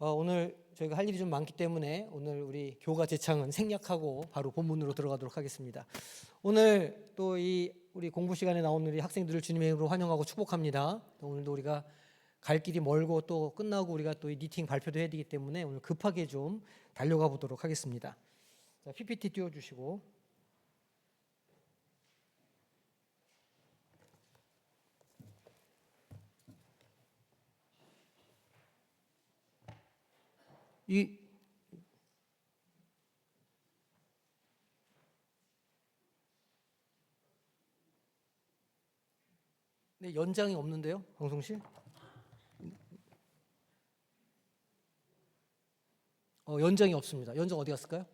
오늘 저희가 할 일이 좀 많기 때문에 오늘 우리 교가 제창은 생략하고 바로 본문으로 들어가도록 하겠습니다. 오늘 또 우리 공부 시간에 나오는 우리 학생들을 주님의 이름으로 환영하고 축복합니다. 오늘도 우리가 갈 길이 멀고 또 끝나고 우리가 또 이 미팅 발표도 해야 되기 때문에 오늘 급하게 좀 달려가 보도록 하겠습니다. 자, PPT 띄워주시고. 네, 연장이 없는데요, 방송실? 연장이 없습니다. 연장 어디 갔을까요?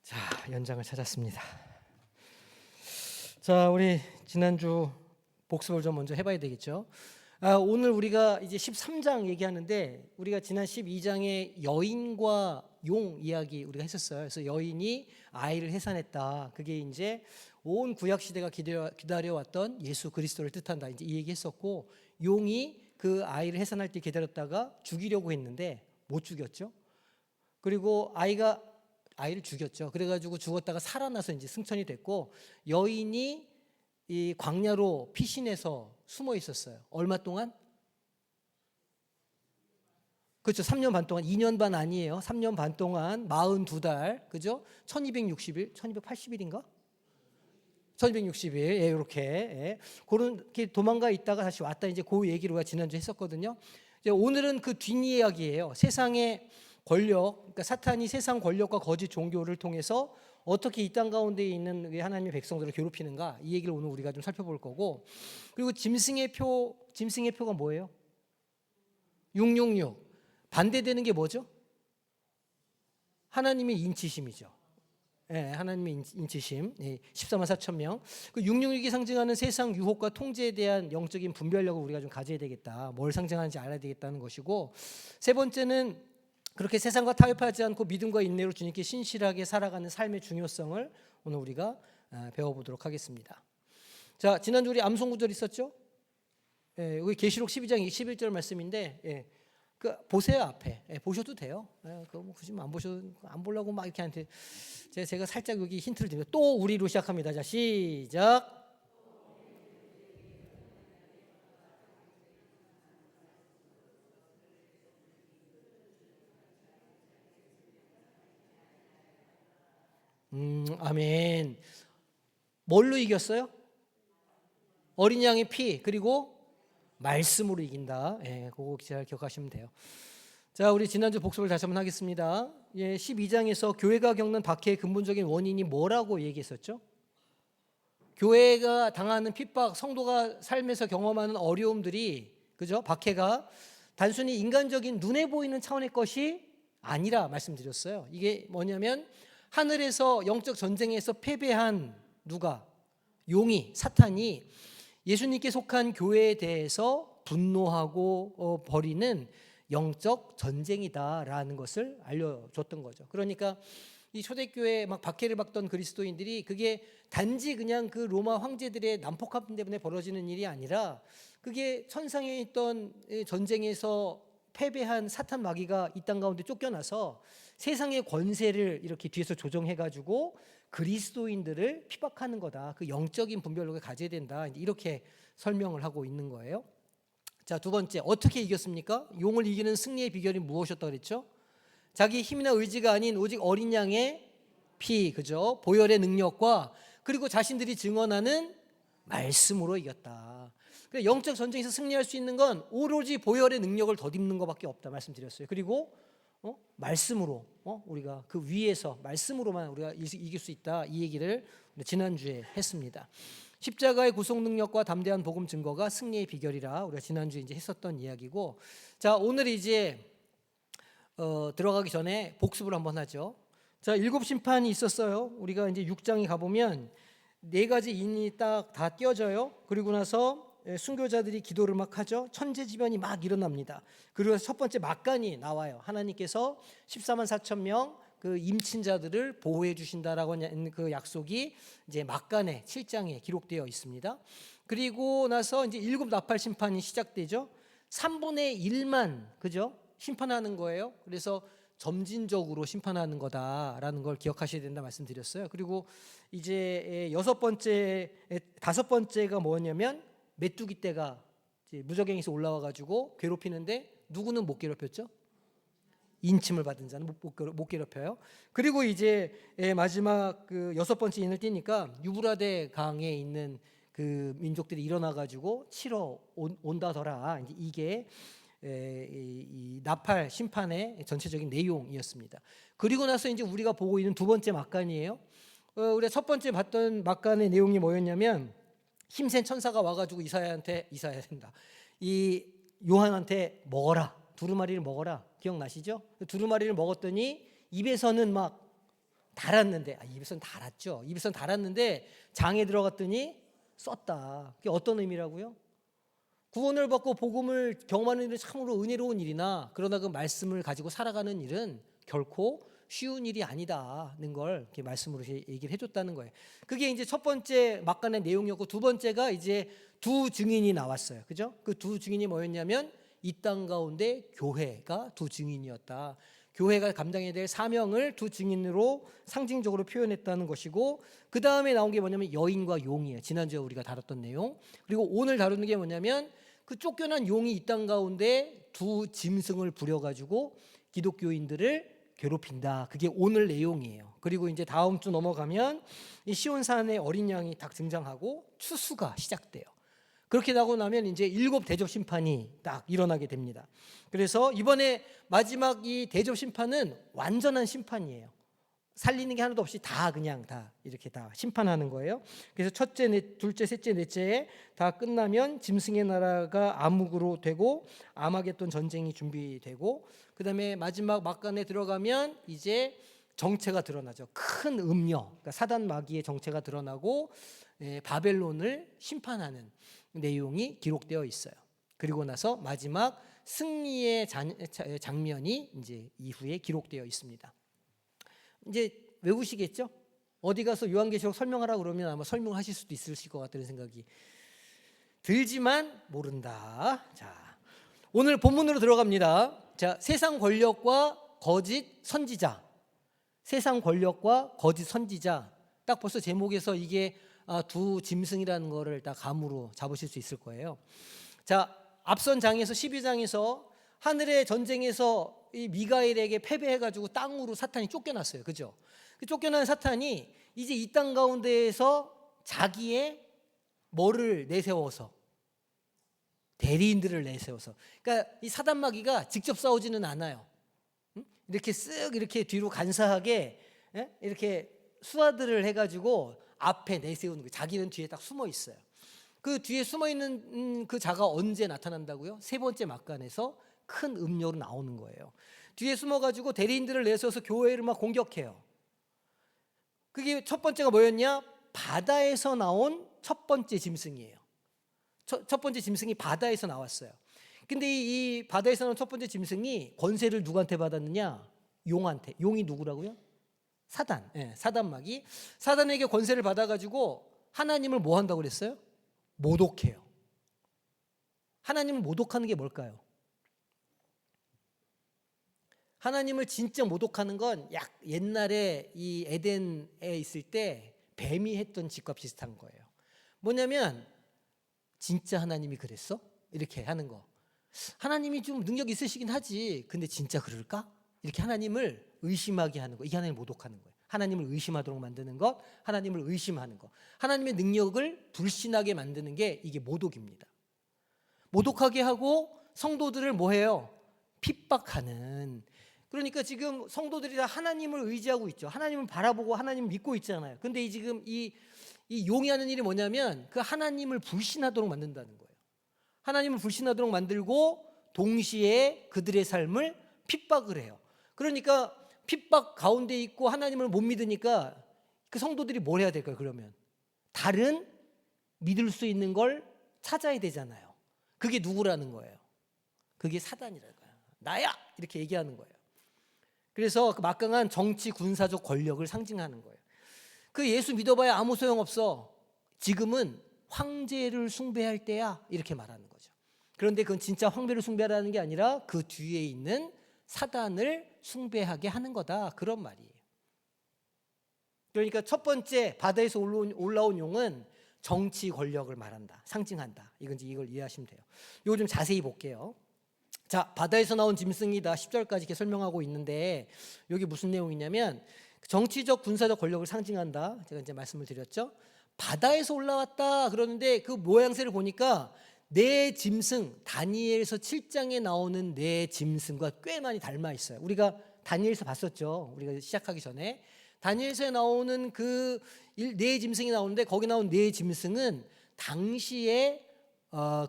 자, 연장을 찾았습니다. 자, 우리 지난주 복습을 좀 먼저 해봐야 되겠죠. 오늘 우리가 이제 13장 얘기하는데 우리가 지난 12장에 여인과 용 이야기 우리가 했었어요. 그래서 여인이 아이를 해산했다. 그게 이제 온 구약 시대가 기다려왔던 예수 그리스도를 뜻한다. 이제 이 얘기했었고, 용이 그 아이를 해산할 때 기다렸다가 죽이려고 했는데 못 죽였죠. 그리고 아이를 죽였죠. 그래가지고 죽었다가 살아나서 이제 승천이 됐고, 여인이 이 광야로 피신해서 숨어 있었어요. 얼마 동안? 그렇죠. 3년 반 동안, 2년 반 아니에요. 3년 반 동안 42달, 그죠? 1260일, 1280일인가? 1260일, 예, 이렇게, 예. 그렇게 도망가 있다가 다시 왔다. 이제 그 얘기를 우리가 지난주에 했었거든요. 이제 오늘은 그 뒷이야기예요. 세상의 권력, 그러니까 사탄이 세상 권력과 거짓 종교를 통해서 어떻게 이 땅 가운데 있는 하나님의 백성들을 괴롭히는가, 이 얘기를 오늘 우리가 좀 살펴볼 거고, 그리고 짐승의 표가 뭐예요? 666. 반대되는 게 뭐죠? 하나님의 인치심이죠. 예, 하나님의 인치심. 14만 4천 명. 그 666이 상징하는 세상 유혹과 통제에 대한 영적인 분별력을 우리가 좀 가져야 되겠다. 뭘 상징하는지 알아야 되겠다는 것이고, 세 번째는 그렇게 세상과 타협하지 않고 믿음과 인내로 주님께 신실하게 살아가는 삶의 중요성을 오늘 우리가 배워보도록 하겠습니다. 자, 지난주 우리 암송 구절 있었죠? 예, 여기 계시록 12장 21절 말씀인데, 예, 그 보세요. 앞에 보셔도 돼요. 그거 뭐 굳이 안 보려고 막 이렇게 한테 제가 살짝 여기 힌트를 드리면 또 우리로 시작합니다. 자, 시작. 아멘. 뭘로 이겼어요? 어린 양의 피, 그리고 말씀으로 이긴다. 예, 그거 잘 기억하시면 돼요. 자, 우리 지난주 복습을 다시 한번 하겠습니다. 12장에서 교회가 겪는 박해의 근본적인 원인이 뭐라고 얘기했었죠? 교회가 당하는 핍박, 성도가 삶에서 경험하는 어려움들이, 그죠? 박해가 단순히 인간적인 눈에 보이는 차원의 것이 아니라 말씀드렸어요. 이게 뭐냐면 하늘에서 영적 전쟁에서 패배한 누가? 용이, 사탄이 예수님께 속한 교회에 대해서 분노하고 벌이는 영적 전쟁이다라는 것을 알려줬던 거죠. 그러니까 이 초대교회에 막 박해를 받던 그리스도인들이 그게 단지 그냥 그 로마 황제들의 난폭함 때문에 벌어지는 일이 아니라 그게 천상에 있던 전쟁에서 패배한 사탄 마귀가 이 땅 가운데 쫓겨나서 세상의 권세를 이렇게 뒤에서 조정해가지고 그리스도인들을 핍박하는 거다. 그 영적인 분별력을 가져야 된다. 이렇게 설명을 하고 있는 거예요. 자, 두 번째, 어떻게 이겼습니까? 용을 이기는 승리의 비결이 무엇이었다 그랬죠? 자기 힘이나 의지가 아닌 오직 어린 양의 피, 그죠? 보혈의 능력과 그리고 자신들이 증언하는 말씀으로 이겼다. 영적 전쟁에서 승리할 수 있는 건 오로지 보혈의 능력을 덧입는 것밖에 없다 말씀드렸어요. 그리고 말씀으로 우리가 그 위에서 말씀으로만 우리가 이길 수 있다, 이 얘기를 지난주에 했습니다. 십자가의 구속 능력과 담대한 복음 증거가 승리의 비결이라 우리가 지난주에 이제 했었던 이야기고, 자, 오늘 이제 들어가기 전에 복습을 한번 하죠. 자, 7 심판이 있었어요. 우리가 이제 6장에 가보면 4가지 인이 딱 다 띄어져요. 그리고 나서 순교자들이 기도를 막 하죠. 천재지변이 막 일어납니다. 그리고 첫 번째 막간이 나와요. 하나님께서 14만 4천 명 그 임친자들을 보호해 주신다라고 하는 그 약속이 이제 막간의 7장에 기록되어 있습니다. 그리고 나서 이제 일곱 나팔 심판이 시작되죠. 3분의 1만 그죠? 심판하는 거예요. 그래서 점진적으로 심판하는 거다라는 걸 기억하셔야 된다 말씀드렸어요. 그리고 이제 다섯 번째가 뭐냐면 메뚜기 떼가 무적행에서 올라와 가지고 괴롭히는데 누구는 못 괴롭혔죠? 인침을 받은 자는 못 괴롭혀요. 그리고 이제 마지막 그 여섯 번째 인을 띄니까 유브라데 강에 있는 그 민족들이 일어나 가지고 치러 온다더라. 이게 이 나팔 심판의 전체적인 내용이었습니다. 그리고 나서 이제 우리가 보고 있는 두 번째 막간이에요. 우리가 첫 번째 봤던 막간의 내용이 뭐였냐면 힘센 천사가 와가지고 이 요한한테 먹어라. 두루마리를 먹어라. 기억나시죠? 두루마리를 먹었더니 입에서는 막 달았는데 입에서는 달았죠. 입에서는 달았는데 장에 들어갔더니 썼다. 그게 어떤 의미라고요? 구원을 받고 복음을 경험하는 일은 참으로 은혜로운 일이나 그러나 그 말씀을 가지고 살아가는 일은 결코 쉬운 일이 아니다는 걸 이렇게 말씀으로 얘기를 해줬다는 거예요. 그게 이제 첫 번째 막간의 내용이었고 두 번째가 이제 두 증인이 나왔어요. 그죠? 그 두 증인이 뭐였냐면 이 땅 가운데 교회가 두 증인이었다. 교회가 감당해야 될 사명을 두 증인으로 상징적으로 표현했다는 것이고 그 다음에 나온 게 뭐냐면 여인과 용이에요. 지난주에 우리가 다뤘던 내용. 그리고 오늘 다루는 게 뭐냐면 그 쫓겨난 용이 이 땅 가운데 두 짐승을 부려가지고 기독교인들을 괴롭힌다. 그게 오늘 내용이에요. 그리고 이제 다음 주 넘어가면 이 시온산의 어린 양이 딱 등장하고 추수가 시작돼요. 그렇게 나고 나면 이제 일곱 대접 심판이 딱 일어나게 됩니다. 그래서 이번에 마지막 이 대접 심판은 완전한 심판이에요. 살리는 게 하나도 없이 다 그냥 다 이렇게 다 심판하는 거예요. 그래서 첫째, 둘째, 셋째, 넷째 다 끝나면 짐승의 나라가 암흑으로 되고 아마겟돈 전쟁이 준비되고 그다음에 마지막 막간에 들어가면 이제 정체가 드러나죠. 큰 음녀, 그러니까 사단 마귀의 정체가 드러나고 바벨론을 심판하는 내용이 기록되어 있어요. 그리고 나서 마지막 승리의 장면이 이제 이후에 기록되어 있습니다. 이제 외우시겠죠? 어디 가서 요한계시록 설명하라 그러면 아마 설명하실 수도 있으실 것 같다는 생각이 들지만 모른다. 자, 오늘 본문으로 들어갑니다. 자, 세상 권력과 거짓 선지자. 세상 권력과 거짓 선지자. 딱 벌써 제목에서 이게 두 짐승이라는 거를 딱 감으로 잡으실 수 있을 거예요. 자, 앞선 장에서 12장에서 하늘의 전쟁에서 이 미가엘에게 패배해가지고 땅으로 사탄이 쫓겨났어요. 그죠? 그 쫓겨난 사탄이 이제 이 땅 가운데에서 자기의 뭐를 내세워서 대리인들을 내세워서 그러니까 이 사단 마귀가 직접 싸우지는 않아요. 이렇게 쓱 이렇게 뒤로 간사하게 이렇게 수하들을 해가지고 앞에 내세우는 거예요. 자기는 뒤에 딱 숨어 있어요. 그 뒤에 숨어 있는 그 자가 언제 나타난다고요? 세 번째 막간에서 큰 음료로 나오는 거예요. 뒤에 숨어가지고 대리인들을 내세워서 교회를 막 공격해요. 그게 첫 번째가 뭐였냐? 바다에서 나온 첫 번째 짐승이에요. 첫 번째 짐승이 바다에서 나왔어요. 근데 이 바다에서 나온 첫 번째 짐승이 권세를 누구한테 받았느냐? 용한테. 용이 누구라고요? 사단. 사단 마귀. 사단에게 권세를 받아가지고 하나님을 뭐 한다고 그랬어요? 모독해요. 하나님을 모독하는 게 뭘까요? 하나님을 진짜 모독하는 건 옛날에 이 에덴에 있을 때 뱀이 했던 짓과 비슷한 거예요. 뭐냐면 진짜 하나님이 그랬어? 이렇게 하는 거. 하나님이 좀 능력 있으시긴 하지. 근데 진짜 그럴까? 이렇게 하나님을 의심하게 하는 거. 이게 하나님을 모독하는 거예요. 하나님을 의심하도록 만드는 것, 하나님을 의심하는 것. 하나님의 능력을 불신하게 만드는 게 이게 모독입니다. 모독하게 하고 성도들을 뭐 해요? 핍박하는. 그러니까 지금 성도들이 다 하나님을 의지하고 있죠. 하나님을 바라보고 하나님을 믿고 있잖아요. 근데 지금 이 용이 하는 일이 뭐냐면 그 하나님을 불신하도록 만든다는 거예요. 하나님을 불신하도록 만들고 동시에 그들의 삶을 핍박을 해요. 그러니까 핍박 가운데 있고 하나님을 못 믿으니까 그 성도들이 뭘 해야 될까요? 그러면 다른 믿을 수 있는 걸 찾아야 되잖아요. 그게 누구라는 거예요? 그게 사단이라는 거예요. 나야! 이렇게 얘기하는 거예요. 그래서 그 막강한 정치 군사적 권력을 상징하는 거예요. 그 예수 믿어봐야 아무 소용없어. 지금은 황제를 숭배할 때야. 이렇게 말하는 거죠. 그런데 그건 진짜 황제를 숭배하라는 게 아니라 그 뒤에 있는 사단을 숭배하게 하는 거다. 그런 말이에요. 그러니까 첫 번째 바다에서 올라온 용은 정치 권력을 말한다. 상징한다. 이걸 이해하시면 돼요. 이거 좀 자세히 볼게요. 자, 바다에서 나온 짐승이다. 10절까지 이렇게 설명하고 있는데 여기 무슨 내용이냐면 정치적 군사적 권력을 상징한다. 제가 이제 말씀을 드렸죠. 바다에서 올라왔다 그러는데 그 모양새를 보니까 네 짐승, 다니엘서 7장에 나오는 네 짐승과 꽤 많이 닮아 있어요. 우리가 다니엘서 봤었죠. 우리가 시작하기 전에 다니엘서에 나오는 그 네 짐승이 나오는데 거기 나온 네 짐승은 당시에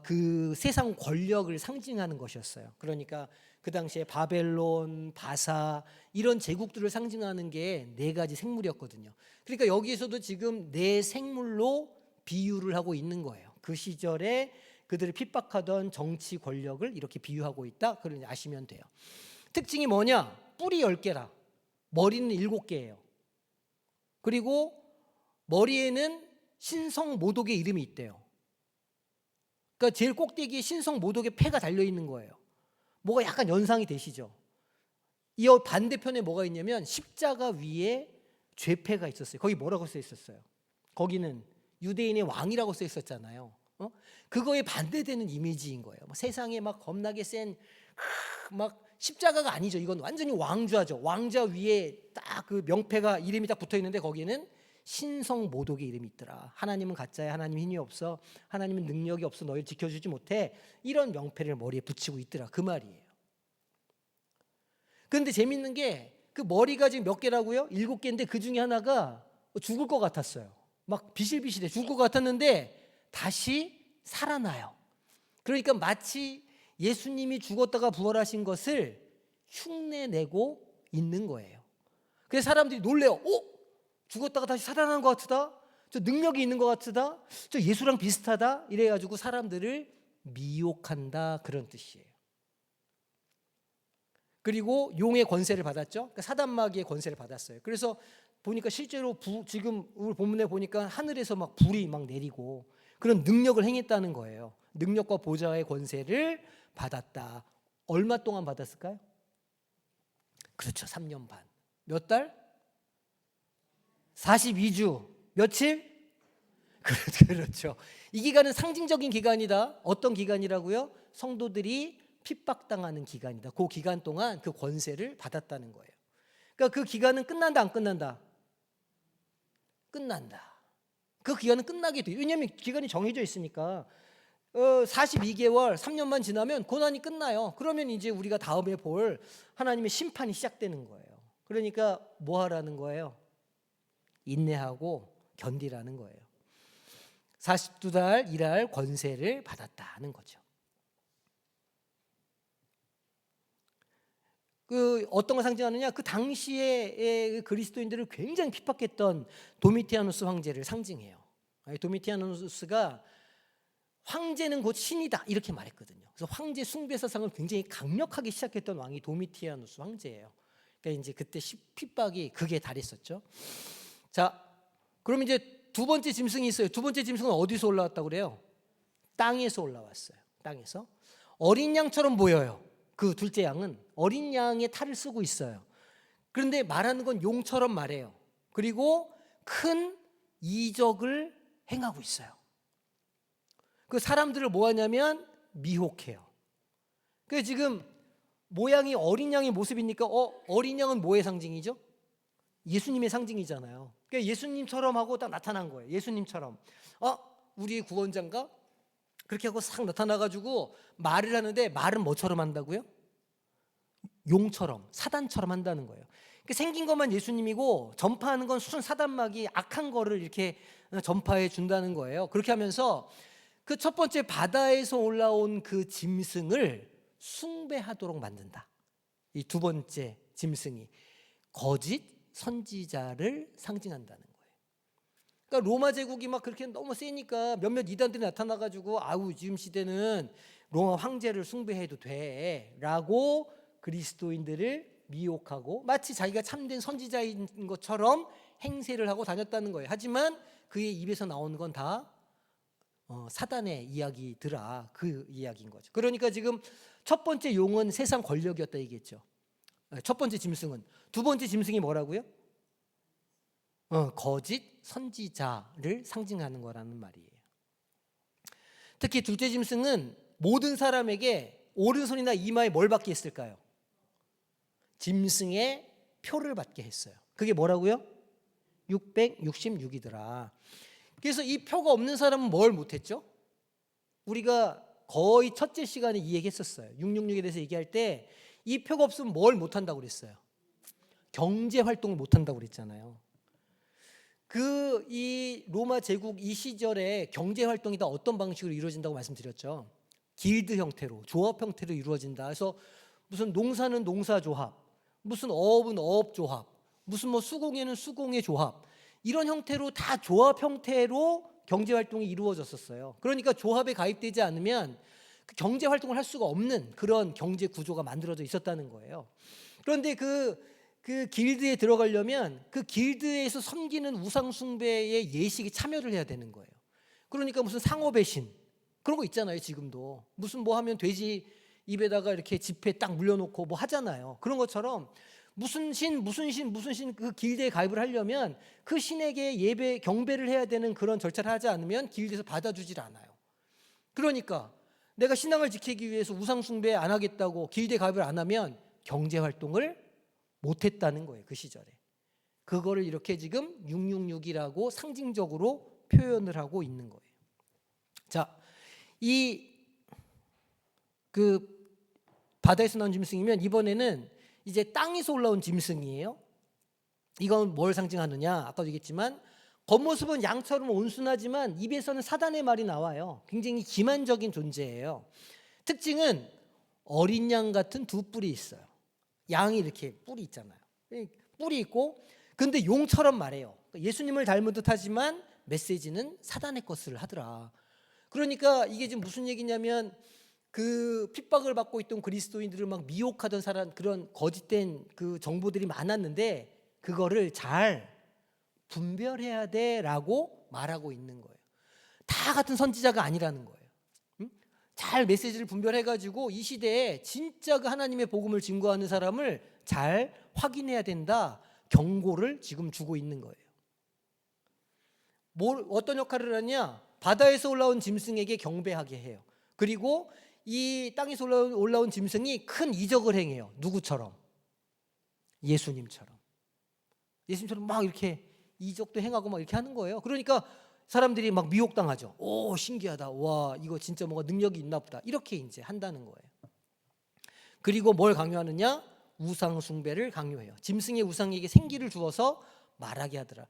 그 세상 권력을 상징하는 것이었어요. 그러니까 그 당시에 바벨론, 바사 이런 제국들을 상징하는 게 네 가지 생물이었거든요. 그러니까 여기에서도 지금 네 생물로 비유를 하고 있는 거예요. 그 시절에 그들을 핍박하던 정치 권력을 이렇게 비유하고 있다. 그걸 아시면 돼요. 특징이 뭐냐? 뿔이 10개라. 머리는 7개예요. 그리고 머리에는 신성 모독의 이름이 있대요. 그러니까 제일 꼭대기에 신성 모독의 패가 달려 있는 거예요. 뭐가 약간 연상이 되시죠? 이 반대편에 뭐가 있냐면 십자가 위에 죄패가 있었어요. 거기 뭐라고 써 있었어요? 거기는 유대인의 왕이라고 써 있었잖아요. 그거에 반대되는 이미지인 거예요. 세상에 막 겁나게 센 막 십자가가 아니죠. 이건 완전히 왕좌죠. 왕좌 위에 딱 그 명패가 이름이 딱 붙어 있는데 거기는 신성 모독의 이름이 있더라. 하나님은 가짜야. 하나님은 힘이 없어. 하나님은 능력이 없어. 너희를 지켜주지 못해. 이런 명패를 머리에 붙이고 있더라. 그 말이에요. 그런데 재밌는 게 그 머리가 지금 몇 개라고요? 7개인데 그 중에 하나가 죽을 것 같았어요. 막 비실비실해. 죽을 것 같았는데 다시 살아나요. 그러니까 마치 예수님이 죽었다가 부활하신 것을 흉내내고 있는 거예요. 그래서 사람들이 놀래요. 죽었다가 다시 살아난 것 같다. 저 능력이 있는 것 같다. 저 예수랑 비슷하다. 이래가지고 사람들을 미혹한다. 그런 뜻이에요. 그리고 용의 권세를 받았죠. 그러니까 사단마귀의 권세를 받았어요. 그래서 보니까 실제로 지금 우리 본문에 보니까 하늘에서 막 불이 막 내리고 그런 능력을 행했다는 거예요. 능력과 보좌의 권세를 받았다. 얼마 동안 받았을까요? 그렇죠. 3년 반. 몇 달? 42주. 며칠? 그렇죠. 이 기간은 상징적인 기간이다. 어떤 기간이라고요? 성도들이 핍박당하는 기간이다. 그 기간 동안 그 권세를 받았다는 거예요. 그러니까 그 기간은 끝난다, 안 끝난다? 끝난다. 그 기간은 끝나게 돼요. 왜냐하면 기간이 정해져 있으니까 42개월, 3년만 지나면 고난이 끝나요. 그러면 이제 우리가 다음에 볼 하나님의 심판이 시작되는 거예요. 그러니까 뭐 하라는 거예요? 인내하고 견디라는 거예요. 42달 일할 권세를 받았다는 거죠. 그 어떤 걸 상징하느냐? 그 당시에 그리스도인들을 굉장히 핍박했던 도미티아누스 황제를 상징해요. 도미티아누스가 황제는 곧 신이다 이렇게 말했거든요. 그래서 황제 숭배 사상을 굉장히 강력하게 시작했던 왕이 도미티아누스 황제예요. 그러니까 이제 그때 핍박이 극에 달했었죠. 자, 그럼 이제 두 번째 짐승이 있어요. 두 번째 짐승은 어디서 올라왔다고 그래요? 땅에서 올라왔어요. 땅에서 어린 양처럼 보여요. 그 둘째 양은 어린 양의 탈을 쓰고 있어요. 그런데 말하는 건 용처럼 말해요. 그리고 큰 이적을 행하고 있어요. 그 사람들을 뭐 하냐면 미혹해요. 그래서 지금 모양이 어린 양의 모습이니까 어린 양은 뭐의 상징이죠? 예수님의 상징이잖아요. 그러니까 예수님처럼 하고 딱 나타난 거예요. 예수님처럼. 우리 구원자인가? 그렇게 하고 싹 나타나가지고 말을 하는데 말은 뭐처럼 한다고요? 용처럼, 사단처럼 한다는 거예요. 그러니까 생긴 것만 예수님이고 전파하는 건 순 사단마귀 악한 거를 이렇게 전파해 준다는 거예요. 그렇게 하면서 그 첫 번째 바다에서 올라온 그 짐승을 숭배하도록 만든다. 이 두 번째 짐승이 거짓 선지자를 상징한다는 거예요. 그러니까 로마 제국이 막 그렇게 너무 세니까 몇몇 이단들이 나타나가지고 아우 지금 시대는 로마 황제를 숭배해도 돼라고 그리스도인들을 미혹하고 마치 자기가 참된 선지자인 것처럼 행세를 하고 다녔다는 거예요. 하지만 그의 입에서 나오는 건 다 사단의 이야기더라, 그 이야기인 거죠. 그러니까 지금 첫 번째 용은 세상 권력이었다 얘기했죠. 첫 번째 짐승은. 두 번째 짐승이 뭐라고요? 거짓 선지자를 상징하는 거라는 말이에요. 특히 둘째 짐승은 모든 사람에게 오른손이나 이마에 뭘 받게 했을까요? 짐승의 표를 받게 했어요. 그게 뭐라고요? 666이더라. 그래서 이 표가 없는 사람은 뭘 못했죠? 우리가 거의 첫째 시간에 이 얘기했었어요. 666에 대해서 얘기할 때 이 표가 없으면 뭘 못한다고 그랬어요? 경제 활동을 못한다고 그랬잖아요. 이 로마 제국 이 시절에 경제 활동이 다 어떤 방식으로 이루어진다고 말씀드렸죠? 길드 형태로, 조합 형태로 이루어진다. 그래서 무슨 농사는 농사조합, 무슨 어업은 어업조합, 무슨 뭐 수공예는 수공예 조합, 이런 형태로 다 조합 형태로 경제 활동이 이루어졌었어요. 그러니까 조합에 가입되지 않으면 그 경제 활동을 할 수가 없는 그런 경제 구조가 만들어져 있었다는 거예요. 그런데 그 길드에 들어가려면 그 길드에서 섬기는 우상 숭배의 예식에 참여를 해야 되는 거예요. 그러니까 무슨 상업의 신 그런 거 있잖아요. 지금도 무슨 뭐 하면 돼지 입에다가 이렇게 지폐 딱 물려놓고 뭐 하잖아요. 그런 것처럼 무슨 신 그 길드에 가입을 하려면 그 신에게 예배 경배를 해야 되는 그런 절차를 하지 않으면 길드에서 받아주질 않아요. 그러니까 내가 신앙을 지키기 위해서 우상 숭배 안 하겠다고 길드에 가입을 안 하면 경제 활동을 못했다는 거예요. 그 시절에. 그거를 이렇게 지금 666이라고 상징적으로 표현을 하고 있는 거예요. 자, 바다에서 나온 짐승이면 이번에는 이제 땅에서 올라온 짐승이에요. 이건 뭘 상징하느냐? 아까도 얘기했지만 겉모습은 양처럼 온순하지만 입에서는 사단의 말이 나와요. 굉장히 기만적인 존재예요. 특징은 어린 양 같은 두 뿔이 있어요. 양이 이렇게 뿔이 있잖아요. 뿔이 있고 근데 용처럼 말해요. 예수님을 닮은 듯하지만 메시지는 사단의 것을 하더라. 그러니까 이게 지금 무슨 얘기냐면 그 핍박을 받고 있던 그리스도인들을 막 미혹하던 그런 거짓된 그 정보들이 많았는데 그거를 잘 분별해야 돼라고 말하고 있는 거예요. 다 같은 선지자가 아니라는 거예요. 잘 메시지를 분별해가지고 이 시대에 진짜 그 하나님의 복음을 증거하는 사람을 잘 확인해야 된다 경고를 지금 주고 있는 거예요. 어떤 역할을 하냐? 바다에서 올라온 짐승에게 경배하게 해요. 그리고 이 땅에서 올라온 짐승이 큰 이적을 행해요. 누구처럼? 예수님처럼 막 이렇게 이적도 행하고 막 이렇게 하는 거예요. 그러니까 사람들이 막 미혹당하죠. 오, 신기하다. 와, 이거 진짜 뭔가 능력이 있나 보다. 이렇게 이제 한다는 거예요. 그리고 뭘 강요하느냐? 우상 숭배를 강요해요. 짐승의 우상에게 생기를 주어서 말하게 하더라.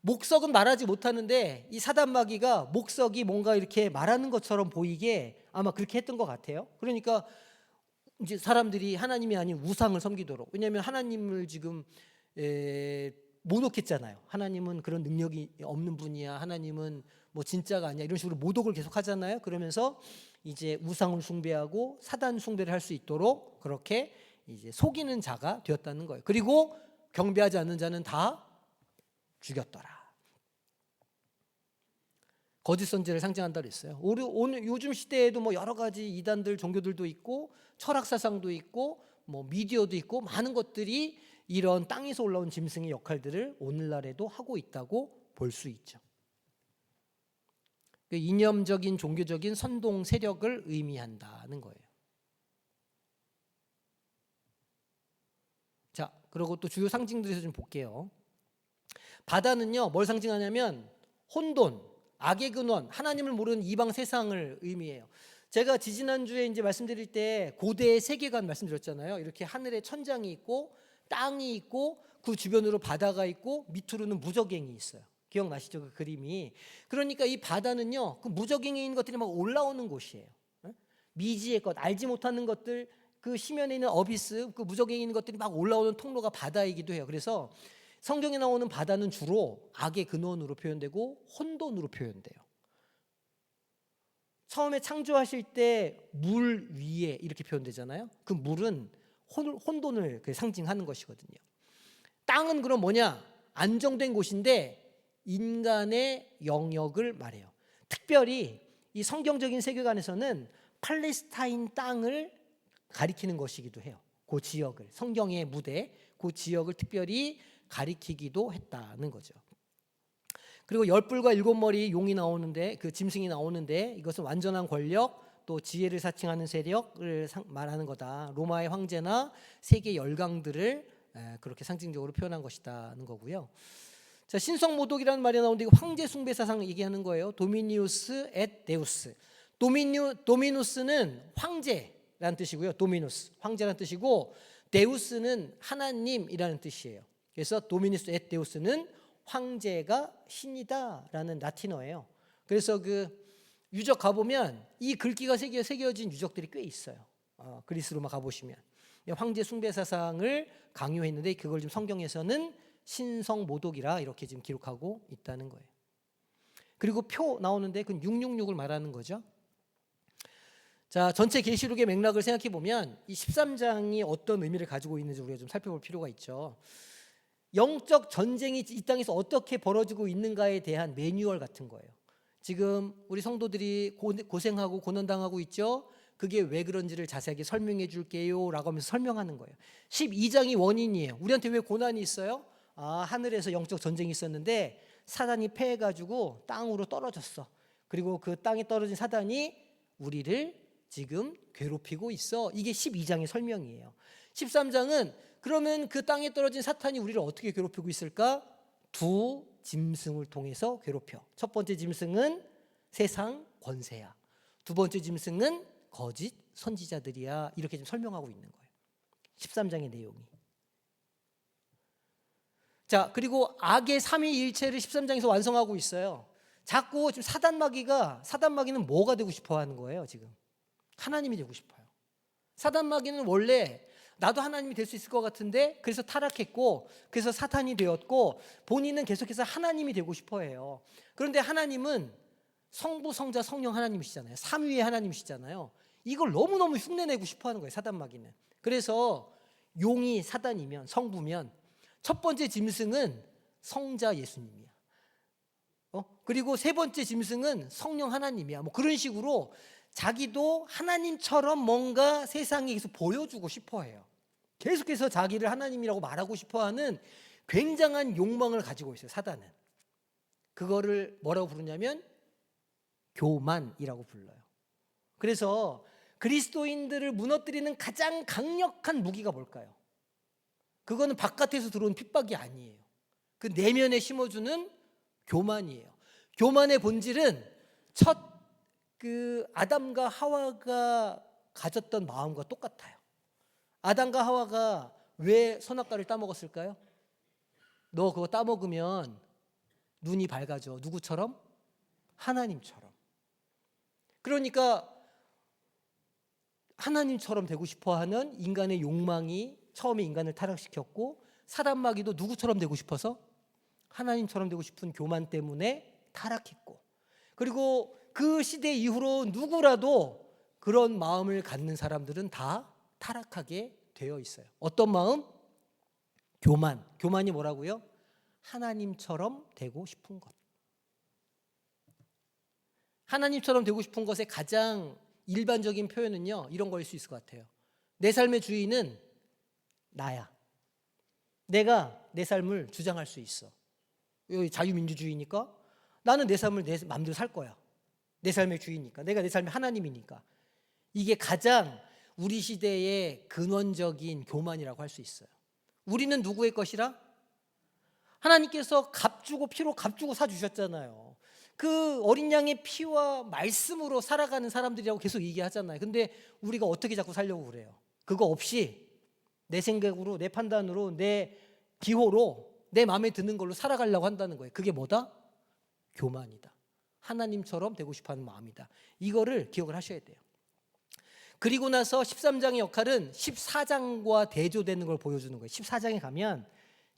목석은 말하지 못하는데 이 사단마귀가 목석이 뭔가 이렇게 말하는 것처럼 보이게 아마 그렇게 했던 것 같아요. 그러니까 이제 사람들이 하나님이 아닌 우상을 섬기도록. 왜냐하면 하나님을 지금 모독했잖아요. 하나님은 그런 능력이 없는 분이야. 하나님은 뭐 진짜가 아니야. 이런 식으로 모독을 계속 하잖아요. 그러면서 이제 우상을 숭배하고 사단 숭배를 할 수 있도록 그렇게 이제 속이는 자가 되었다는 거예요. 그리고 경배하지 않는 자는 다 죽였더라. 거짓 선지를 상징한다고 했어요. 오늘 요즘 시대에도 뭐 여러 가지 이단들 종교들도 있고 철학 사상도 있고 뭐 미디어도 있고 많은 것들이 이런 땅에서 올라온 짐승의 역할들을 오늘날에도 하고 있다고 볼 수 있죠. 이념적인 종교적인 선동 세력을 의미한다는 거예요. 자, 그리고 또 주요 상징들에서 좀 볼게요. 바다는요, 뭘 상징하냐면 혼돈, 악의 근원, 하나님을 모르는 이방 세상을 의미해요. 제가 지지난주에 이제 말씀드릴 때 고대의 세계관 말씀드렸잖아요. 이렇게 하늘에 천장이 있고 땅이 있고 그 주변으로 바다가 있고 밑으로는 무저갱이 있어요. 기억나시죠? 그 그림이. 그러니까 이 바다는요, 그 무저갱이 있는 것들이 막 올라오는 곳이에요. 미지의 것, 알지 못하는 것들, 그 심연에 있는 어비스, 그 무저갱이 있는 것들이 막 올라오는 통로가 바다이기도 해요. 그래서 성경에 나오는 바다는 주로 악의 근원으로 표현되고 혼돈으로 표현돼요. 처음에 창조하실 때 물 위에 이렇게 표현되잖아요. 그 물은 혼돈을 상징하는 것이거든요. 땅은 그럼 뭐냐? 안정된 곳인데 인간의 영역을 말해요. 특별히 이 성경적인 세계관에서는 팔레스타인 땅을 가리키는 것이기도 해요. 그 지역을, 성경의 무대, 그 지역을 특별히 가리키기도 했다는 거죠. 그리고 열뿔과 일곱 머리 용이 나오는데, 그 짐승이 나오는데, 이것은 완전한 권력 또 지혜를 사칭하는 세력을 말하는 거다. 로마의 황제나 세계 열강들을 그렇게 상징적으로 표현한 것이다는 거고요. 자, 신성 모독이라는 말이 나오는데 이거 황제 숭배 사상 얘기하는 거예요. 도미니우스 앳 데우스. 도미누스는 황제라는 뜻이고요. 도미누스 황제라는 뜻이고, 데우스는 하나님이라는 뜻이에요. 그래서 도미누스 앳 데우스는 황제가 신이다라는 라틴어예요. 그래서 그 유적 가보면 이 글귀가 새겨진 유적들이 꽤 있어요. 그리스 로마 가보시면 황제 숭배 사상을 강요했는데 그걸 지금 성경에서는 신성 모독이라 이렇게 지금 기록하고 있다는 거예요. 그리고 표 나오는데 그건 666을 말하는 거죠. 자, 전체 계시록의 맥락을 생각해 보면 이 13장이 어떤 의미를 가지고 있는지 우리가 좀 살펴볼 필요가 있죠. 영적 전쟁이 이 땅에서 어떻게 벌어지고 있는가에 대한 매뉴얼 같은 거예요. 지금 우리 성도들이 고생하고 고난당하고 있죠. 그게 왜 그런지를 자세하게 설명해 줄게요 라고 하면서 설명하는 거예요. 12장이 원인이에요. 우리한테 왜 고난이 있어요? 하늘에서 영적 전쟁이 있었는데 사단이 패해가지고 땅으로 떨어졌어. 그리고 그 땅에 떨어진 사단이 우리를 지금 괴롭히고 있어. 이게 12장의 설명이에요. 13장은 그러면 그 땅에 떨어진 사탄이 우리를 어떻게 괴롭히고 있을까? 두 짐승을 통해서 괴롭혀. 첫 번째 짐승은 세상 권세야. 두 번째 짐승은 거짓 선지자들이야. 이렇게 좀 설명하고 있는 거예요. 13장의 내용이. 자, 그리고 악의 삼위일체를 13장에서 완성하고 있어요. 자꾸 지금 사단마귀는 뭐가 되고 싶어 하는 거예요, 지금. 하나님이 되고 싶어요. 사단마귀는 원래 나도 하나님이 될 수 있을 것 같은데 그래서 타락했고 그래서 사탄이 되었고 본인은 계속해서 하나님이 되고 싶어 해요. 그런데 하나님은 성부, 성자, 성령 하나님이시잖아요. 삼위의 하나님이시잖아요. 이걸 너무너무 흉내내고 싶어 하는 거예요, 사단마귀는. 그래서 용이 사단이면, 성부면 첫 번째 짐승은 성자 예수님이야. 그리고 세 번째 짐승은 성령 하나님이야. 뭐 그런 식으로 자기도 하나님처럼 뭔가 세상에서 보여주고 싶어 해요. 계속해서 자기를 하나님이라고 말하고 싶어 하는 굉장한 욕망을 가지고 있어요, 사단은. 그거를 뭐라고 부르냐면 교만이라고 불러요. 그래서 그리스도인들을 무너뜨리는 가장 강력한 무기가 뭘까요? 그거는 바깥에서 들어온 핍박이 아니에요. 그 내면에 심어주는 교만이에요. 교만의 본질은 첫 그 아담과 하와가 가졌던 마음과 똑같아요. 아담과 하와가 왜 선악과를 따먹었을까요? 너 그거 따먹으면 눈이 밝아져. 누구처럼? 하나님처럼. 그러니까 하나님처럼 되고 싶어하는 인간의 욕망이 처음에 인간을 타락시켰고, 사단마귀도 누구처럼 되고 싶어서? 하나님처럼 되고 싶은 교만 때문에 타락했고, 그리고 그 시대 이후로 누구라도 그런 마음을 갖는 사람들은 다 타락하게 되어 있어요. 어떤 마음? 교만. 교만이 뭐라고요? 하나님처럼 되고 싶은 것. 하나님처럼 되고 싶은 것의 가장 일반적인 표현은요, 이런 거일 수 있을 것 같아요. 내 삶의 주인은 나야. 내가 내 삶을 주장할 수 있어. 여기 자유민주주의니까 나는 내 삶을 내 마음대로 살 거야. 내 삶의 주인이니까. 내가 내 삶의 하나님이니까. 이게 가장 우리 시대의 근원적인 교만이라고 할 수 있어요. 우리는 누구의 것이라? 하나님께서 값주고 피로 값주고 사주셨잖아요. 그 어린 양의 피와 말씀으로 살아가는 사람들이라고 계속 얘기하잖아요. 근데 우리가 어떻게 자꾸 살려고 그래요? 그거 없이 내 생각으로, 내 판단으로, 내 기호로, 내 마음에 드는 걸로 살아가려고 한다는 거예요. 그게 뭐다? 교만이다. 하나님처럼 되고 싶어하는 마음이다. 이거를 기억을 하셔야 돼요. 그리고 나서 13장의 역할은 14장과 대조되는 걸 보여주는 거예요. 14장에 가면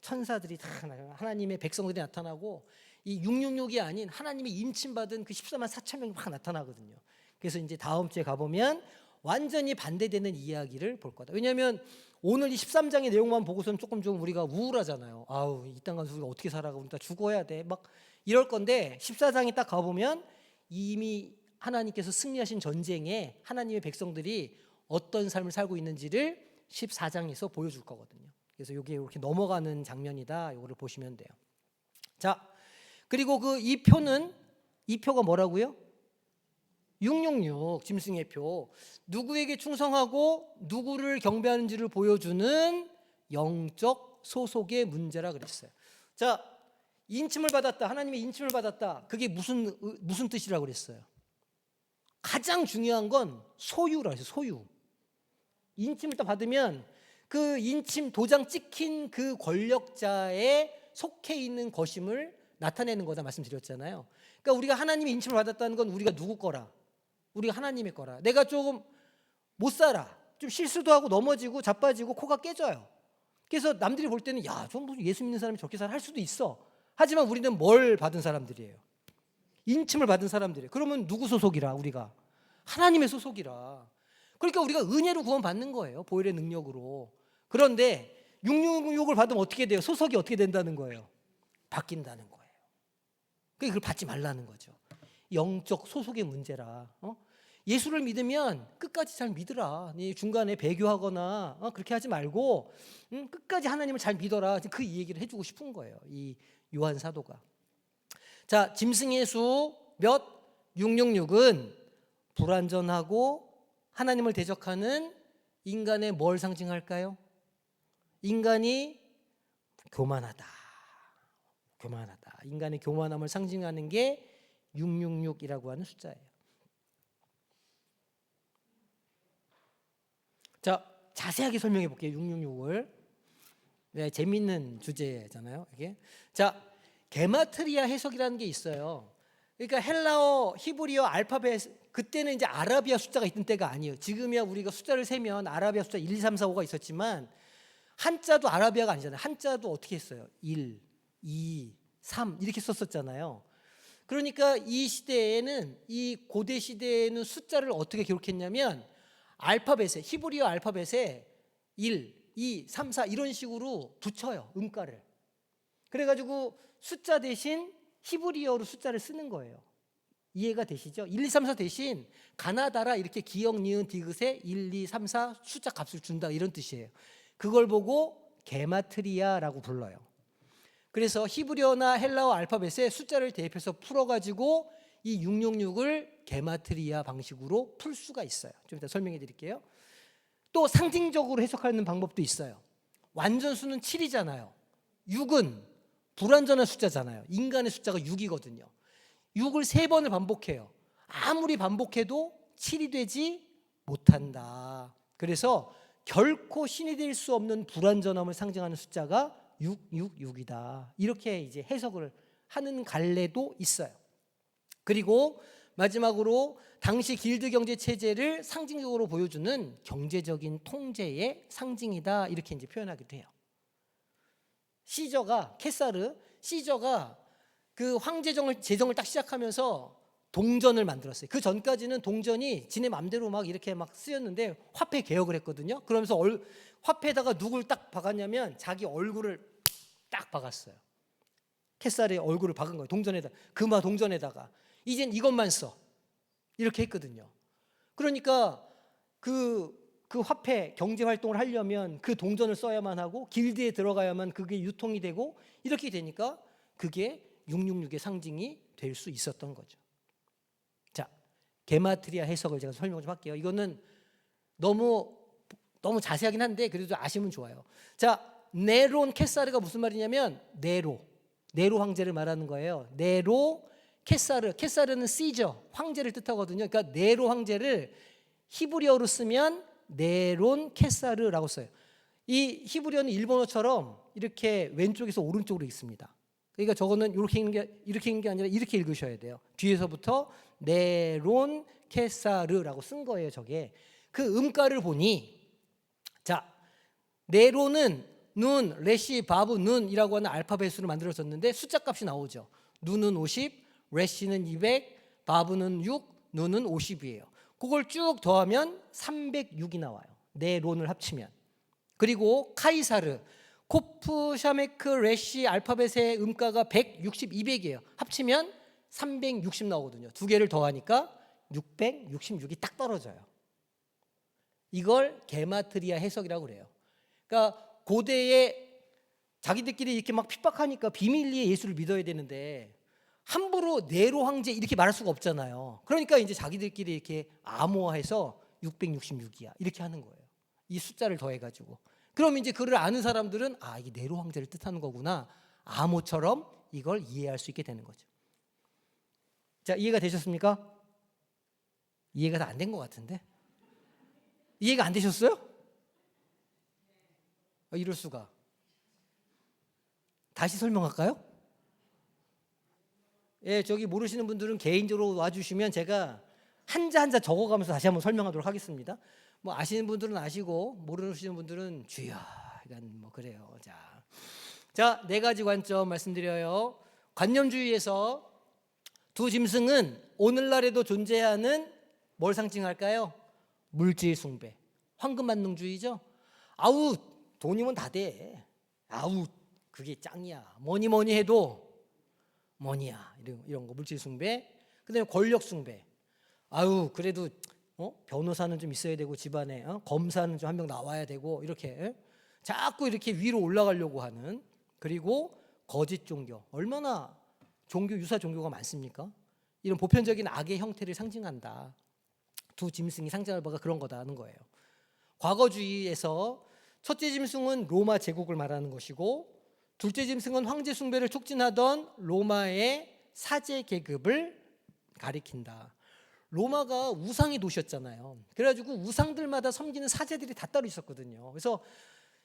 천사들이 다 하나님의 백성들이 나타나고 이 666이 아닌 하나님의 임침받은 그 14만 4천 명이 막 나타나거든요. 그래서 이제 다음 주에 가보면 완전히 반대되는 이야기를 볼 거다. 왜냐하면 오늘 이 13장의 내용만 보고서는 조금 좀 우리가 우울하잖아요. 아우, 이 땅 가서 우리가 어떻게 살아가? 우리 다 죽어야 돼. 막 이럴 건데 14장에 딱 가보면 이미 하나님께서 승리하신 전쟁에 하나님의 백성들이 어떤 삶을 살고 있는지를 14장에서 보여줄 거거든요. 그래서 이게 이렇게 넘어가는 장면이다. 이거를 보시면 돼요. 자, 그리고 그 이 표가 뭐라고요? 666 짐승의 표. 누구에게 충성하고 누구를 경배하는지를 보여주는 영적 소속의 문제라 그랬어요. 자, 인침을 받았다. 하나님의 인침을 받았다. 그게 무슨 뜻이라고 그랬어요? 가장 중요한 건 소유라고 했어요. 소유. 인침을 딱 받으면 그 인침 도장 찍힌 그 권력자에 속해 있는 것임을 나타내는 거다 말씀드렸잖아요. 그러니까 우리가 하나님의 인침을 받았다는 건 우리가 누구 거라? 우리가 하나님의 거라. 내가 조금 못 살아. 좀 실수도 하고 넘어지고 자빠지고 코가 깨져요. 그래서 남들이 볼 때는 야, 좀 예수 믿는 사람이 저렇게 할 수도 있어. 하지만 우리는 뭘 받은 사람들이에요? 인침을 받은 사람들이에요. 그러면 누구 소속이라 우리가? 하나님의 소속이라. 그러니까 우리가 은혜로 구원받는 거예요. 보혈의 능력으로. 그런데 666을 받으면 어떻게 돼요? 소속이 어떻게 된다는 거예요? 바뀐다는 거예요. 그걸 받지 말라는 거죠. 영적 소속의 문제라. 예수를 믿으면 끝까지 잘 믿으라. 중간에 배교하거나 그렇게 하지 말고 끝까지 하나님을 잘 믿어라. 그 얘기를 해주고 싶은 거예요. 이 요한 사도가. 자, 짐승의 수 몇? 666은 불완전하고 하나님을 대적하는 인간의 뭘 상징할까요? 인간이 교만하다. 교만하다. 인간의 교만함을 상징하는 게 666이라고 하는 숫자예요. 자, 자세하게 설명해 볼게요. 666을. 네, 재밌는 주제잖아요. 이게. 자, 게마트리아 해석이라는 게 있어요. 그러니까 헬라어, 히브리어, 알파벳, 그때는 이제 아라비아 숫자가 있던 때가 아니에요. 지금이야 우리가 숫자를 세면 아라비아 숫자 1, 2, 3, 4, 5가 있었지만 한자도 아라비아가 아니잖아요. 한자도 어떻게 했어요? 1, 2, 3 이렇게 썼었잖아요. 그러니까 이 시대에는, 이 고대 시대에는 숫자를 어떻게 기록했냐면 알파벳에, 히브리어 알파벳에 1, 2, 3, 4 이런 식으로 붙여요. 음가를. 그래가지고 숫자 대신 히브리어로 숫자를 쓰는 거예요. 이해가 되시죠? 1, 2, 3, 4 대신 가나다라 이렇게 기역, 니은, 디귿에 1, 2, 3, 4 숫자 값을 준다 이런 뜻이에요. 그걸 보고 게마트리아라고 불러요. 그래서 히브리어나 헬라어 알파벳에 숫자를 대입해서 풀어가지고 이 666을 게마트리아 방식으로 풀 수가 있어요. 좀 이따 설명해 드릴게요. 또 상징적으로 해석하는 방법도 있어요. 완전수는 7이잖아요. 6은 불완전한 숫자잖아요. 인간의 숫자가 6이거든요. 6을 3번을 반복해요. 아무리 반복해도 7이 되지 못한다. 그래서 결코 신이 될 수 없는 불완전함을 상징하는 숫자가 666이다. 이렇게 이제 해석을 하는 갈래도 있어요. 그리고 마지막으로 당시 길드 경제 체제를 상징적으로 보여주는 경제적인 통제의 상징이다. 이렇게 이제 표현하기도 해요. 시저가 그 황제정을 제정을 딱 시작하면서 동전을 만들었어요. 그 전까지는 동전이 지네 맘대로 막 이렇게 막 쓰였는데 화폐 개혁을 했거든요. 그러면서 화폐에다가 누굴 딱 박았냐면 자기 얼굴을 딱 박았어요. 캐살의 얼굴을 박은 거예요. 금화 동전에다가 이젠 이것만 써. 이렇게 했거든요. 그러니까 그 화폐 경제 활동을 하려면 그 동전을 써야만 하고 길드에 들어가야만 그게 유통이 되고 이렇게 되니까 그게 666의 상징이 될 수 있었던 거죠. 자, 게마트리아 해석을 제가 설명 좀 할게요. 이거는 너무 자세하긴 한데 그래도 아시면 좋아요. 자, 네론 케사르가 무슨 말이냐면 네로 황제를 말하는 거예요. 네로 케사르는 시저 황제를 뜻하거든요. 그러니까 네로 황제를 히브리어로 쓰면 네론 케사르라고 써요. 이 히브리어는 일본어처럼 이렇게 왼쪽에서 오른쪽으로 읽습니다. 그러니까 저거는 이렇게 읽는 게 아니라 이렇게 읽으셔야 돼요. 뒤에서부터 네론 케사르라고 쓴 거예요. 저게 그 음가를 보니 자, 네론은 눈, 레시, 바브, 눈이라고 하는 알파벳으로 만들어졌는데 숫자 값이 나오죠. 눈은 50, 레시는 200, 바브는 6, 눈은 50이에요. 그걸 쭉 더하면 306이 나와요. 네 론을 합치면. 그리고 카이사르, 코프, 샤메크, 레시 알파벳의 음가가 160, 200이에요. 합치면 360 나오거든요. 두 개를 더하니까 666이 딱 떨어져요. 이걸 게마트리아 해석이라고 그래요. 그러니까 고대에 자기들끼리 이렇게 막 핍박하니까 비밀리에 예수를 믿어야 되는데 함부로 네로 황제 이렇게 말할 수가 없잖아요. 그러니까 이제 자기들끼리 이렇게 암호화해서 666이야 이렇게 하는 거예요. 이 숫자를 더해가지고. 그럼 이제 그를 아는 사람들은 아 이게 네로 황제를 뜻하는 거구나. 암호처럼 이걸 이해할 수 있게 되는 거죠. 자, 이해가 되셨습니까? 이해가 다 안 된 것 같은데? 이해가 안 되셨어요? 이럴 수가. 다시 설명할까요? 예, 저기 모르시는 분들은 개인적으로 와주시면 제가 한자 한자 적어가면서 다시 한번 설명하도록 하겠습니다. 뭐 아시는 분들은 아시고 모르시는 분들은 주여, 이건 뭐 그래요. 자, 네 가지 관점 말씀드려요. 관념주의에서 두 짐승은 오늘날에도 존재하는 뭘 상징할까요? 물질 숭배, 황금만능주의죠. 아우 돈이면 다 돼. 아우 그게 짱이야. 뭐니 해도 뭐니야 이런 거 물질 숭배. 그다음에 권력 숭배. 아유 그래도 변호사는 좀 있어야 되고 집안에 검사는 좀 한 명 나와야 되고 이렇게 자꾸 이렇게 위로 올라가려고 하는. 그리고 거짓 종교. 얼마나 종교 유사 종교가 많습니까? 이런 보편적인 악의 형태를 상징한다. 두 짐승이 상징할 바가 그런 거다는 거예요. 과거주의에서 첫째 짐승은 로마 제국을 말하는 것이고 둘째 짐승은 황제 숭배를 촉진하던 로마의 사제 계급을 가리킨다. 로마가 우상의 도시였잖아요. 그래가지고 우상들마다 섬기는 사제들이 다 따로 있었거든요. 그래서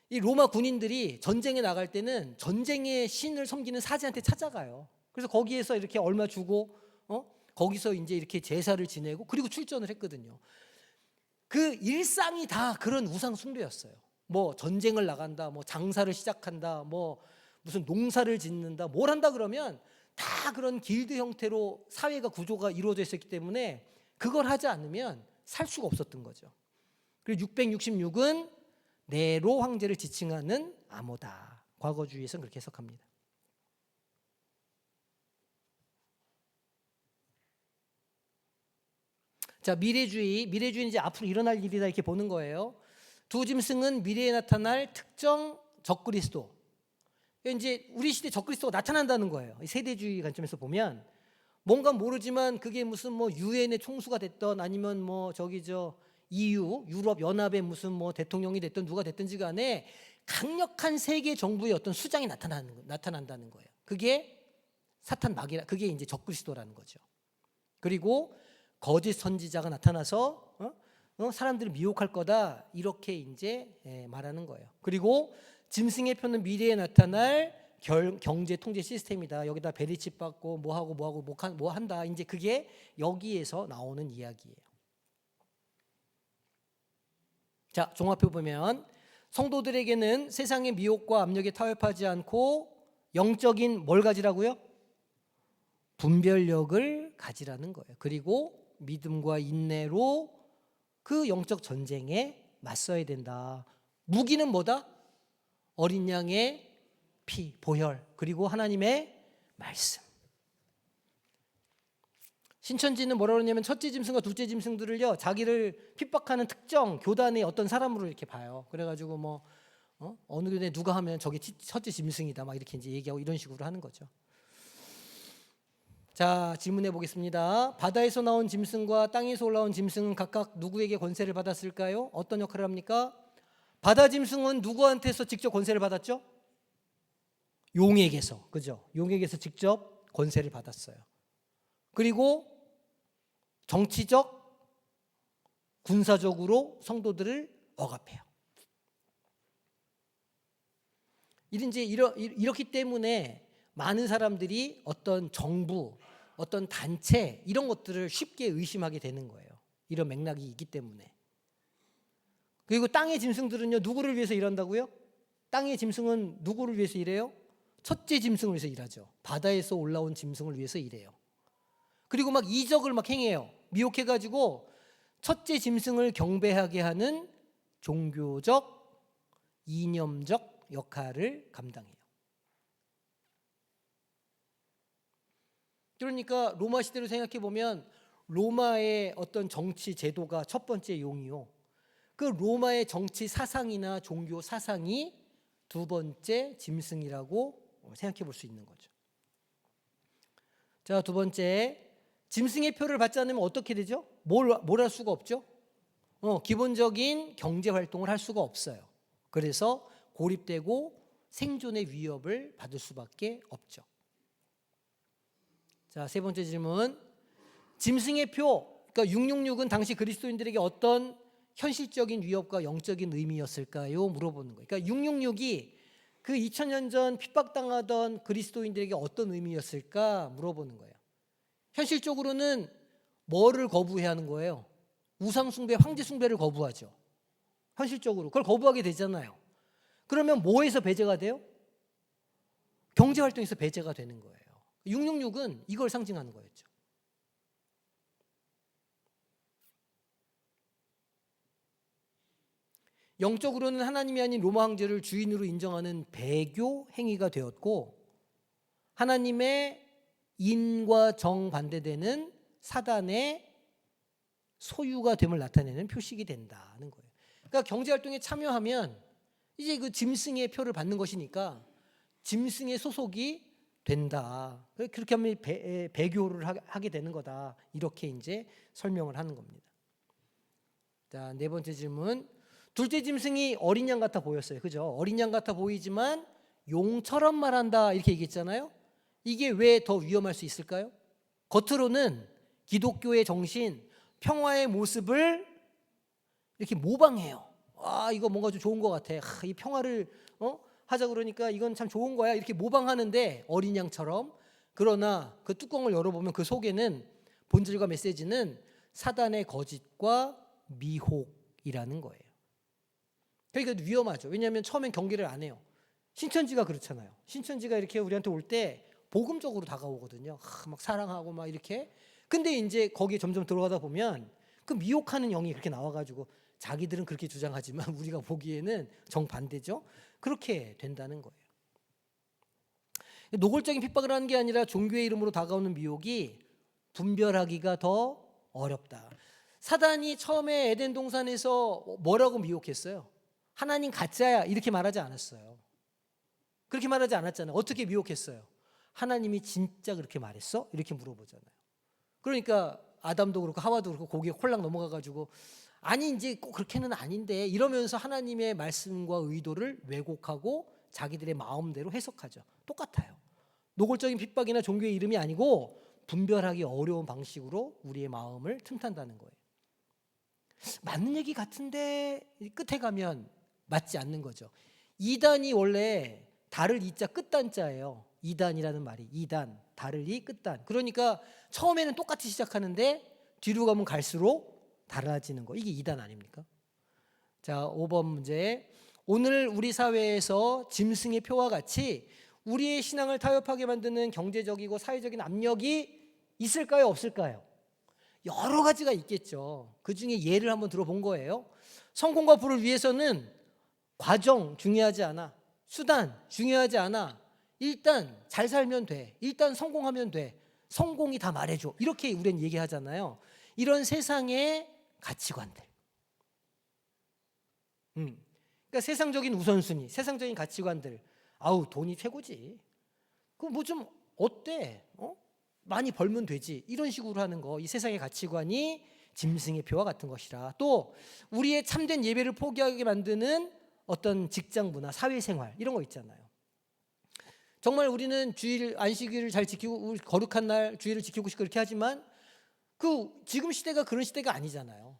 이 로마 군인들이 전쟁에 나갈 때는 전쟁의 신을 섬기는 사제한테 찾아가요. 그래서 거기에서 이렇게 얼마 주고 거기서 이제 이렇게 제사를 지내고 그리고 출전을 했거든요. 그 일상이 다 그런 우상 숭배였어요. 뭐 전쟁을 나간다, 뭐 장사를 시작한다, 뭐 무슨 농사를 짓는다, 뭘 한다 그러면 다 그런 길드 형태로 사회가 구조가 이루어져 있었기 때문에 그걸 하지 않으면 살 수가 없었던 거죠. 그리고 666은 네로 황제를 지칭하는 암호다. 과거주의에서는 그렇게 해석합니다. 자, 미래주의는 이제 앞으로 일어날 일이다 이렇게 보는 거예요. 두 짐승은 미래에 나타날 특정 적그리스도. 이제 우리 시대 적그리스도가 나타난다는 거예요. 세대주의 관점에서 보면 뭔가 모르지만 그게 무슨 뭐 유엔의 총수가 됐던 아니면 뭐 저기 EU 유럽 연합의 무슨 뭐 대통령이 됐든 누가 됐든지 간에 강력한 세계 정부의 어떤 수장이 나타난다는 거예요. 그게 사탄 마귀라, 그게 이제 적그리스도라는 거죠. 그리고 거짓 선지자가 나타나서 사람들을 미혹할 거다 이렇게 이제 말하는 거예요. 그리고 짐승의 표는 미래에 나타날 경제 통제 시스템이다. 여기다 베리칩 받고 뭐하고 뭐 한다. 이제 그게 여기에서 나오는 이야기예요. 자, 종합해 보면 성도들에게는 세상의 미혹과 압력에 타협하지 않고 영적인 뭘 가지라고요? 분별력을 가지라는 거예요. 그리고 믿음과 인내로 그 영적 전쟁에 맞서야 된다. 무기는 뭐다? 어린 양의 피, 보혈, 그리고 하나님의 말씀. 신천지는 뭐라고 그러냐면 첫째 짐승과 둘째 짐승들을요 자기를 핍박하는 특정 교단의 어떤 사람으로 이렇게 봐요. 그래가지고 뭐 어느 교단에 누가 하면 저게 첫째 짐승이다 막 이렇게 이제 얘기하고 이런 식으로 하는 거죠. 자, 질문해 보겠습니다. 바다에서 나온 짐승과 땅에서 올라온 짐승은 각각 누구에게 권세를 받았을까요? 어떤 역할을 합니까? 바다 짐승은 누구한테서 직접 권세를 받았죠? 용에게서, 그죠? 용에게서 직접 권세를 받았어요. 그리고 정치적, 군사적으로 성도들을 억압해요. 이렇기 때문에 많은 사람들이 어떤 정부, 어떤 단체 이런 것들을 쉽게 의심하게 되는 거예요. 이런 맥락이 있기 때문에. 그리고 땅의 짐승들은요 누구를 위해서 일한다고요? 땅의 짐승은 누구를 위해서 일해요? 첫째 짐승을 위해서 일하죠. 바다에서 올라온 짐승을 위해서 일해요. 그리고 막 이적을 막 행해요. 미혹해가지고 첫째 짐승을 경배하게 하는 종교적, 이념적 역할을 감당해요. 그러니까 로마 시대로 생각해 보면 로마의 어떤 정치 제도가 첫 번째 용이요. 그 로마의 정치 사상이나 종교 사상이 두 번째 짐승이라고 생각해 볼 수 있는 거죠. 자, 두 번째, 짐승의 표를 받지 않으면 어떻게 되죠? 뭘 할 수가 없죠? 기본적인 경제 활동을 할 수가 없어요. 그래서 고립되고 생존의 위협을 받을 수밖에 없죠. 자, 세 번째 질문. 짐승의 표, 그러니까 666은 당시 그리스도인들에게 어떤 현실적인 위협과 영적인 의미였을까요? 물어보는 거예요. 그러니까 666이 그 2000년 전 핍박당하던 그리스도인들에게 어떤 의미였을까 물어보는 거예요. 현실적으로는 뭐를 거부해야 하는 거예요? 우상숭배, 황제숭배를 거부하죠. 현실적으로 그걸 거부하게 되잖아요. 그러면 뭐에서 배제가 돼요? 경제활동에서 배제가 되는 거예요. 666은 이걸 상징하는 거였죠. 영적으로는 하나님이 아닌 로마 황제를 주인으로 인정하는 배교 행위가 되었고, 하나님의 인과 정반대되는 사단의 소유가 됨을 나타내는 표식이 된다는 거예요. 그러니까 경제활동에 참여하면 이제 그 짐승의 표를 받는 것이니까 짐승의 소속이 된다. 그렇게 하면 배교를 하게 되는 거다. 이렇게 이제 설명을 하는 겁니다. 자, 네 번째 질문. 둘째 짐승이 어린 양 같아 보였어요. 그죠? 어린 양 같아 보이지만 용처럼 말한다. 이렇게 얘기했잖아요. 이게 왜 더 위험할 수 있을까요? 겉으로는 기독교의 정신, 평화의 모습을 이렇게 모방해요. 아, 이거 뭔가 좀 좋은 것 같아. 이 평화를 하자 그러니까 이건 참 좋은 거야. 이렇게 모방하는데 어린 양처럼. 그러나 그 뚜껑을 열어보면 그 속에는 본질과 메시지는 사단의 거짓과 미혹이라는 거예요. 그러니까 위험하죠. 왜냐하면 처음엔 경계를 안 해요. 신천지가 그렇잖아요. 신천지가 이렇게 우리한테 올 때 복음적으로 다가오거든요. 막 사랑하고 막 이렇게. 근데 이제 거기에 점점 들어가다 보면 그 미혹하는 영이 그렇게 나와가지고 자기들은 그렇게 주장하지만 우리가 보기에는 정반대죠. 그렇게 된다는 거예요. 노골적인 핍박을 하는 게 아니라 종교의 이름으로 다가오는 미혹이 분별하기가 더 어렵다. 사단이 처음에 에덴 동산에서 뭐라고 미혹했어요? 하나님 가짜야 이렇게 말하지 않았어요. 그렇게 말하지 않았잖아요. 어떻게 미혹했어요? 하나님이 진짜 그렇게 말했어? 이렇게 물어보잖아요. 그러니까 아담도 그렇고 하와도 그렇고 거기에 홀랑 넘어가가지고 아니 이제 꼭 그렇게는 아닌데 이러면서 하나님의 말씀과 의도를 왜곡하고 자기들의 마음대로 해석하죠. 똑같아요. 노골적인 핍박이나 종교의 이름이 아니고 분별하기 어려운 방식으로 우리의 마음을 틈탄다는 거예요. 맞는 얘기 같은데 끝에 가면 맞지 않는 거죠. 이단이 원래 달을 이자 끝단자예요. 이단이라는 말이 이단, 달을 이 끝단. 그러니까 처음에는 똑같이 시작하는데 뒤로 가면 갈수록 달라지는 거. 이게 이단 아닙니까? 자, 5번 문제. 오늘 우리 사회에서 짐승의 표와 같이 우리의 신앙을 타협하게 만드는 경제적이고 사회적인 압력이 있을까요? 없을까요? 여러 가지가 있겠죠. 그중에 예를 한번 들어본 거예요. 성공과 부를 위해서는 과정 중요하지 않아. 수단 중요하지 않아. 일단 잘 살면 돼. 일단 성공하면 돼. 성공이 다 말해줘. 이렇게 우리는 얘기하잖아요. 이런 세상의 가치관들. 그러니까 세상적인 우선순위, 세상적인 가치관들. 아우 돈이 최고지. 그 뭐 좀 어때? 많이 벌면 되지. 이런 식으로 하는 거. 이 세상의 가치관이 짐승의 표와 같은 것이라. 또 우리의 참된 예배를 포기하게 만드는 어떤 직장 문화, 사회생활 이런 거 있잖아요. 정말 우리는 주일 안식일을 잘 지키고 거룩한 날 주일을 지키고 싶고 그렇게 하지만 그 지금 시대가 그런 시대가 아니잖아요.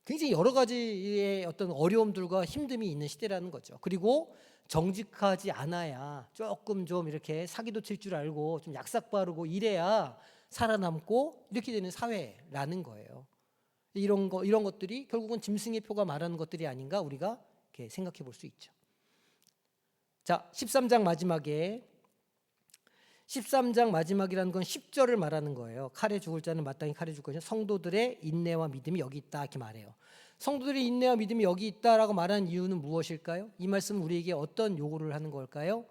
굉장히 여러 가지의 어떤 어려움들과 힘듦이 있는 시대라는 거죠. 그리고 정직하지 않아야 조금 좀 이렇게 사기도 칠 줄 알고 좀 약삭 빠르고 이래야 살아남고 이렇게 되는 사회라는 거예요. 이런 것들이 결국은 짐승의 표가 말하는 것들이 아닌가 우리가 이렇게 생각해 볼 수 있죠. 자, 13장 마지막에 13장 마지막이라는 건 10절을 말하는 거예요. 칼에 죽을 자는 마땅히 칼에 죽을 것이냐. 성도들의 인내와 믿음이 여기 있다 이렇게 말해요. 성도들의 인내와 믿음이 여기 있다라고 말하는 이유는 무엇일까요? 이 말씀은 우리에게 어떤 요구를 하는 걸까요?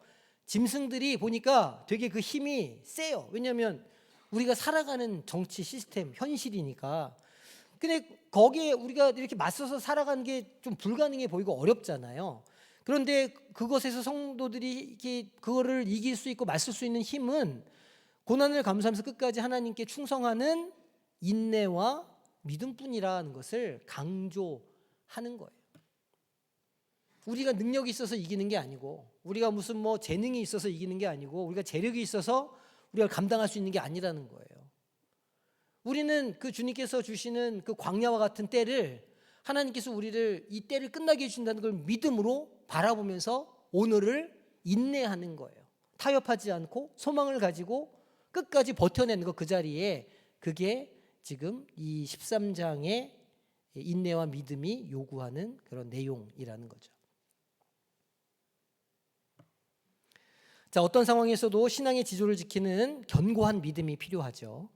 짐승들이 보니까 되게 그 힘이 세요. 왜냐하면 우리가 살아가는 정치 시스템 현실이니까. 근데 거기에 우리가 이렇게 맞서서 살아가는 게 좀 불가능해 보이고 어렵잖아요. 그런데 그것에서 성도들이 이렇게 그거를 이길 수 있고 맞설 수 있는 힘은 고난을 감수하면서 끝까지 하나님께 충성하는 인내와 믿음뿐이라는 것을 강조하는 거예요. 우리가 능력이 있어서 이기는 게 아니고, 우리가 무슨 뭐 재능이 있어서 이기는 게 아니고, 우리가 재력이 있어서 우리가 감당할 수 있는 게 아니라는 거예요. 우리는 그 주님께서 주시는 그 광야와 같은 때를, 하나님께서 우리를 이 때를 끝나게 해주신다는 걸 믿음으로 바라보면서 오늘을 인내하는 거예요. 타협하지 않고 소망을 가지고 끝까지 버텨내는 것, 그 자리에, 그게 지금 이 13장의 인내와 믿음이 요구하는 그런 내용이라는 거죠. 자, 어떤 상황에서도 신앙의 지조를 지키는 견고한 믿음이 필요하죠.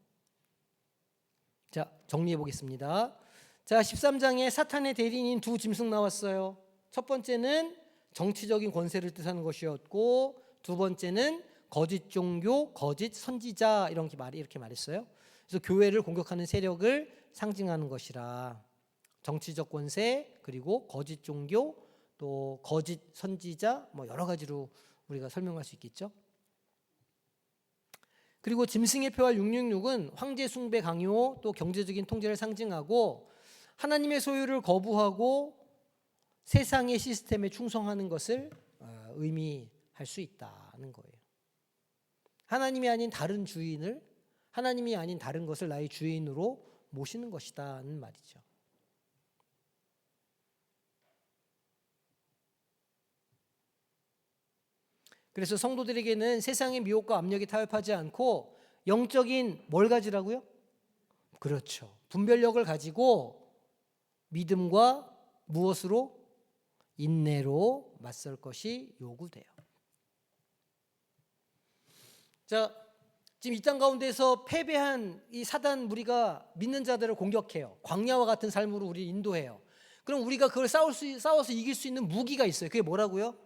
자, 정리해 보겠습니다. 자, 13장에 사탄의 대리인인 두 짐승 나왔어요. 첫 번째는 정치적인 권세를 뜻하는 것이었고, 두 번째는 거짓 종교, 거짓 선지자 이렇게 말했어요. 그래서 교회를 공격하는 세력을 상징하는 것이라, 정치적 권세, 그리고 거짓 종교, 또 거짓 선지자, 뭐 여러 가지로 우리가 설명할 수 있겠죠. 그리고 짐승의 표와 666은 황제 숭배 강요, 또 경제적인 통제를 상징하고, 하나님의 소유를 거부하고 세상의 시스템에 충성하는 것을 의미할 수 있다는 거예요. 하나님이 아닌 다른 주인을, 하나님이 아닌 다른 것을 나의 주인으로 모시는 것이다는 말이죠. 그래서 성도들에게는 세상의 미혹과 압력에 타협하지 않고 영적인 뭘 가지라고요? 그렇죠. 분별력을 가지고 믿음과 무엇으로? 인내로 맞설 것이 요구돼요. 자, 지금 이 땅 가운데서 패배한 이 사단 무리가 믿는 자들을 공격해요. 광야와 같은 삶으로 우리를 인도해요. 그럼 우리가 그걸 싸워서 이길 수 있는 무기가 있어요. 그게 뭐라고요?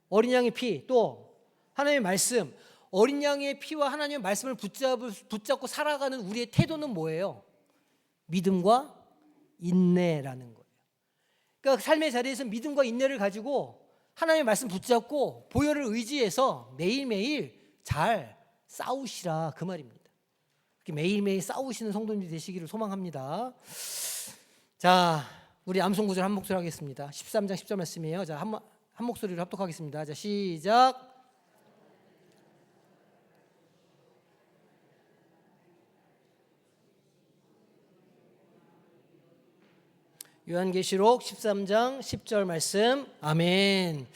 어린 양의 피, 또 하나님의 말씀. 어린 양의 피와 하나님의 말씀을 붙잡고 살아가는 우리의 태도는 뭐예요? 믿음과 인내라는 거예요. 그러니까 삶의 자리에서 믿음과 인내를 가지고 하나님의 말씀 붙잡고 보혈을 의지해서 매일매일 잘 싸우시라, 그 말입니다. 매일매일 싸우시는 성도님들이 되시기를 소망합니다. 자, 우리 암송 구절 한 목소리 하겠습니다. 13장 10절 말씀이에요. 자, 한 목소리로 합독하겠습니다. 자, 시작. 요한계시록 13장 10절 말씀. 아멘.